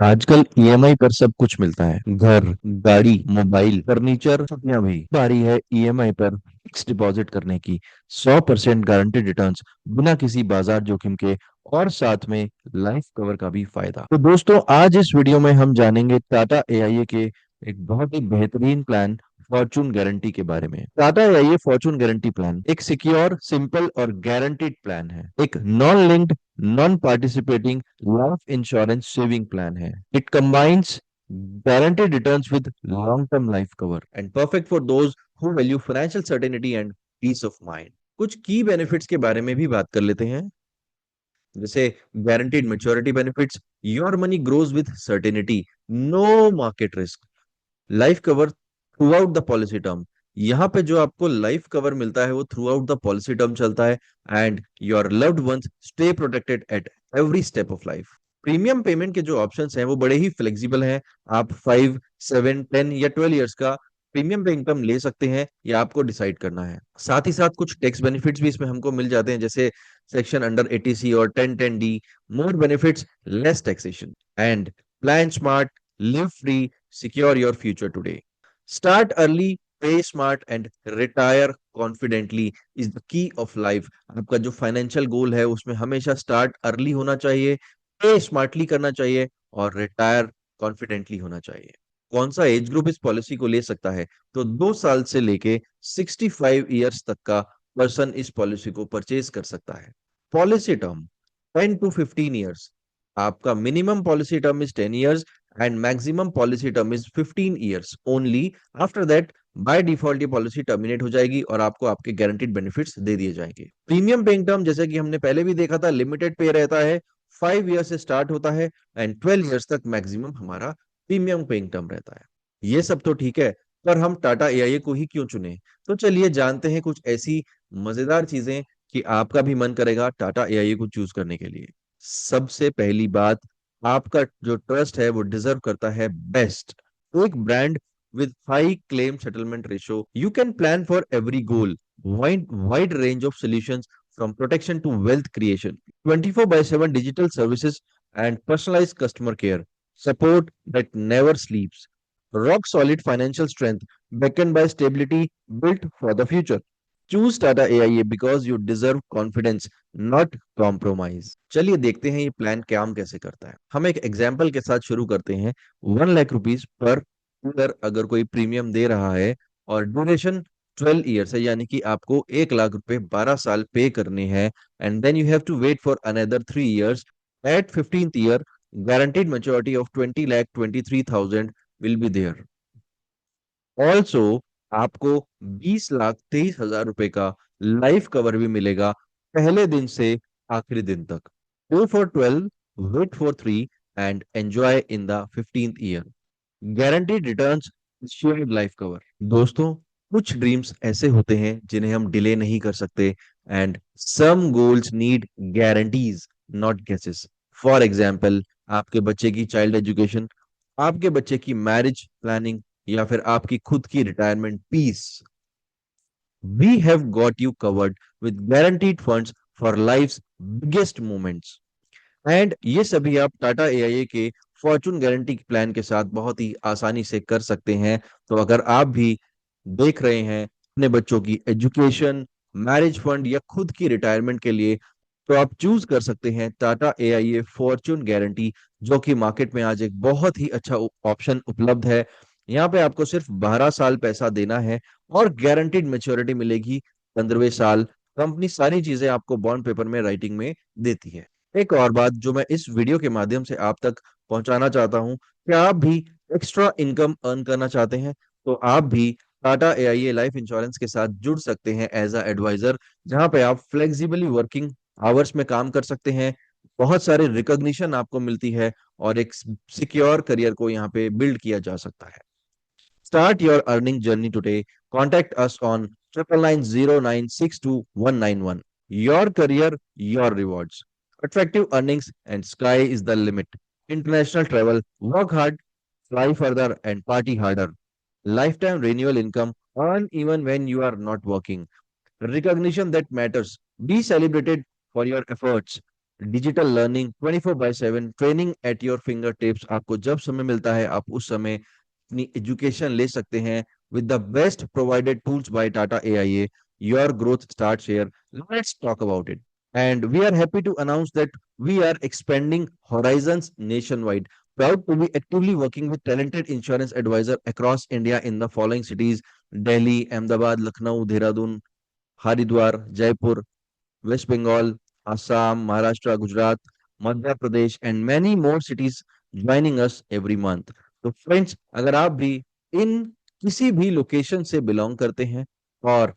आजकल ईएमआई पर सब कुछ मिलता है। घर, गाड़ी, मोबाइल, फर्नीचर, छुट्टियां भी। बारी है ईएमआई पर फिक्स डिपॉजिट करने की। 100% गारंटेड रिटर्न्स, बिना किसी बाजार जोखिम के, और साथ में लाइफ कवर का भी फायदा। तो दोस्तों, आज इस वीडियो में हम जानेंगे टाटा एआईए के एक बहुत ही बेहतरीन प्लान, फॉर्चून गारंटी के बारे में। Tata AIA fortune guarantee plan एक सिक्योर, सिंपल और गारंटीड प्लान है। एक non linked, non participating life insurance saving plan है। It combines guaranteed returns with long-term life cover and perfect for those who value financial certainty and peace of mind. कुछ key benefits के बारे में भी बात कर लेते हैं। जैसे guaranteed maturity benefits, your money grows with certainty, no market risk. Life cover through out the policy term, यहाँ पे जो आपको लाइफ कवर मिलता है वो through out the policy term चलता है। And your loved ones stay protected at every step of life. Premium payment के जो ऑप्शंस हैं वो बड़े ही फ्लेक्सिबल हैं। आप 5, 7, 10 या 12 इयर्स का प्रीमियम पे इनकम ले सकते हैं, या आपको डिसाइड करना है। साथ ही साथ कुछ टैक्स बेनिफिट्स भी इसमें हमको मिल जाते हैं, जैसे सेक्शन अंडर 80C और 1010D, more benefits, less taxation. And plan smart, live free, secure your future today. Start early, pay smart and retire confidently is the key of life. आपका जो financial goal है उसमें हमेशा start early होना चाहिए, पे smartly करना चाहिए और रिटायर कॉन्फिडेंटली होना चाहिए। कौन सा एज ग्रुप इस पॉलिसी को ले सकता है? तो 2 साल से लेके 65 इयर्स तक का पर्सन इस पॉलिसी को परचेज कर सकता है। Policy term 10 to 15 years. आपका minimum policy term is 10 years and maximum policy term is 15 years only. After that, by default ये पॉलिसी टर्मिनेट हो जाएगी और आपको आपके गारंटीड बेनिफिट्स दे दिए जाएंगे। प्रीमियम पेइंग टर्म, जैसे कि हमने पहले भी देखा था, लिमिटेड पे रहता है। 5 ईयर से स्टार्ट होता है एंड 12 इयर्स तक मैक्सिमम हमारा प्रीमियम पेइंग टर्म रहता है। ये सब तो ठीक है, पर हम टाटा एआईए को ही क्यों चुने? तो चलिए जानते हैं कुछ ऐसी मजेदार चीजें कि आपका भी मन करेगा टाटा एआईए को चूज करने के लिए। सबसे पहली बात, आपका जो ट्रस्ट है वो डिजर्व करता है बेस्ट। एक brand with high claim settlement ratio, you can plan for every goal. Wide range of solutions from protection to wealth creation. 24/7 digital services and personalized customer care. Support that never sleeps. Rock solid financial strength backed by stability built for the future. Choose Tata AIA because you deserve confidence, not compromise. चलिए देखते हैं ये plan काम कैसे करता है। हम एक एग्जाम्पल के साथ शुरू करते हैं। 1 लाख रुपीज पर ईयर अगर कोई प्रीमियम दे रहा है और ड्यूरेशन 12 इयर्स है, यानी कि आपको 1 लाख रुपए 12 साल पे करने हैं। And then you have to wait for another 3 years. At 15th year, guaranteed maturity of 20,23,000 will be there. Also आपको 20,23,000 रुपए का लाइफ कवर भी मिलेगा, पहले दिन से आखिरी दिन तक। Pay for 12, wait for 3 and enjoy in the 15th year. Guaranteed returns, shared life cover. दोस्तों, कुछ ड्रीम्स ऐसे होते हैं जिन्हें हम डिले नहीं कर सकते, and some goals need guarantees, not guesses. For example, आपके बच्चे की चाइल्ड एजुकेशन, आपके बच्चे की मैरिज प्लानिंग, या फिर आपकी खुद की retirement peace. We have got you covered with guaranteed funds for life's biggest moments. And ये सभी आप टाटा एआईए के फॉर्चून गारंटी प्लान के साथ बहुत ही आसानी से कर सकते हैं। तो अगर आप भी देख रहे हैं अपने बच्चों की एजुकेशन, मैरिज फंड या खुद की रिटायरमेंट के लिए, तो आप चूज कर सकते हैं टाटा एआईए फॉर्चून गारंटी, जो कि मार्केट में आज एक बहुत ही अच्छा ऑप्शन उपलब्ध है। यहाँ पे आपको सिर्फ 12 साल पैसा देना है और गारंटीड मेच्योरिटी मिलेगी 15वें साल। कंपनी सारी चीजें आपको बॉन्ड पेपर में राइटिंग में देती है। एक और बात जो मैं इस वीडियो के माध्यम से आप तक पहुंचाना चाहता हूं, क्या आप भी एक्स्ट्रा इनकम अर्न करना चाहते हैं? तो आप भी टाटा एआईए लाइफ इंश्योरेंस के साथ जुड़ सकते हैं एज अ एडवाइजर, जहां पे आप फ्लेक्सिबली वर्किंग आवर्स में काम कर सकते हैं। बहुत सारे रिकॉग्निशन आपको मिलती है और एक सिक्योर करियर को यहाँ पे बिल्ड किया जा सकता है। Start your earning journey today. Contact us on 9990962191। Your career, your rewards, attractive earnings, and sky is the limit. International travel, work hard, fly further, and party harder. Lifetime renewal income, earn even when you are not working. Recognition that matters. Be celebrated for your efforts. Digital learning 24/7, training at your finger tips. आपको जब समय मिलता है आप उस समय अपनी education ले सकते हैं with the best provided tools by Tata AIA. Your growth starts here. Let's talk about it. And we are happy to announce that we are expanding horizons nationwide. Proud to be actively working with talented insurance advisor across India in the following cities: Delhi, Ahmedabad, Lucknow, Dehradun, Haridwar, Jaipur, West Bengal, Assam, Maharashtra, Gujarat, Madhya Pradesh, and many more cities joining us every month. तो friends, अगर आप भी इन किसी भी location से belong करते हैं और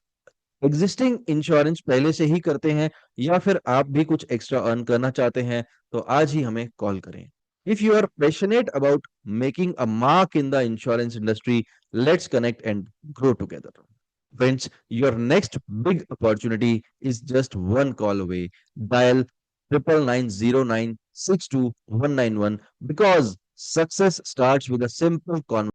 एग्जिस्टिंग इंश्योरेंस पहले से ही करते हैं या फिर आप भी कुछ एक्स्ट्रा अर्न करना चाहते हैं तो आज ही हमें कॉल करें. If you are passionate about making a mark in the insurance industry, let's connect and grow together. Friends, your next big opportunity is just one call away. Dial 9990962191 because success starts with a simple conversation.